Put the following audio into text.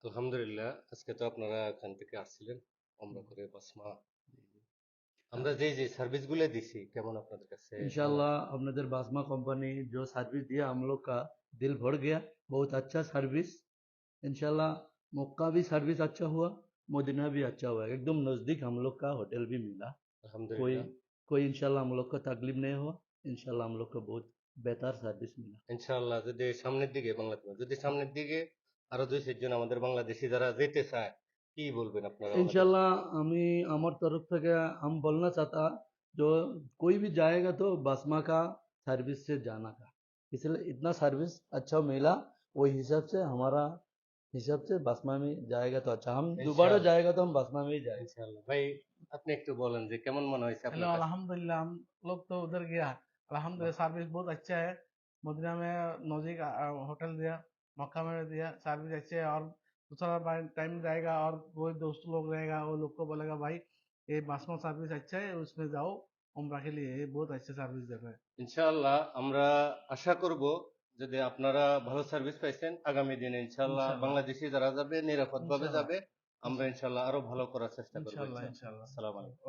আলহামদুলিল্লাহ, আজকে তো আপনারা এখান থেকে আসছিলেন ওমরা হুম। করে বাসমা। हाँ, আমরা যে সার্ভিস গুলো দিছি কেমন আপনাদের কাছে ভালো इंशाल्लाह লাগছে? अपने बासमा कंपनी जो सर्विस दिया हम लोग का दिल भर गया। बहुत अच्छा सर्विस। इंशाल्लाह मक्का भी सर्विस अच्छा हुआ, मदीना भी अच्छा हुआ। एकदम नज़दीक हम लोग का होटल भी मिला। कोई আলহামদুলিল্লাহ। कोई इंशाल्लाह हम लोग को तकलीफ नहीं हुआ। इंशाल्लाह हम लोग को बहुत बेहतर सर्विस मिला। ইনশাআল্লাহ যদি সামনের দিকে আরো 2-4 জন আমাদের বাংলাদেশি যারা যেতে চায় কি বলবেন আপনারা ওনাদের? इंशाल्लाह हमें हमारी तरफ से क्या हम बोलना चाहता जो कोई भी जाएगा तो बसमा का सर्विस से जाना का, इसलिए इतना सर्विस अच्छा मिला। वही हिसाब से बसमा में जाएगा तो अच्छा। हम दोबारा ইনশাআল্লাহ। जाएगा तो हम बसमा में ही जाएंगे। ইনশাআল্লাহ ভাই, আপনি একটু বলেন যে কেমন মনে হয়েছে हेलो আপনার কাছে? अल्हम्दुलिल्लाह हम लोग तो उधर गया। বাহ, अल्हम्दुलिल्लाह सर्विस बहुत अच्छा है। मदीना में नज़दीक होटल दिया, मक्का में दिया, सर्विस अच्छे है। और दूसरा टाइम जाएगा और वो दोस्त लोग रहेगा, वो लोग को बोलेगा भाई ये बासमा सर्विस अच्छा है, उसमें जाओ उम्रा के लिए, ये बहुत अच्छे सर्विस दे रहे हैं। ইনশাআল্লাহ আমরা আশা করব যদি আপনারা ভালো সার্ভিস পাইছেন আগামী দিনে ইনশাআল্লাহ इंशाल्लाह বাংলাদেশি যারা যাবে নিরাপদভাবে इंशाल्लाহ যাবে। আমরা इंशाल्लाह ইনশাআল্লাহ আরো ভালো করার চেষ্টা করব इंशाल्लाह ইনশাআল্লাহ। इंशाल्लाह আসসালামু আলাইকুম।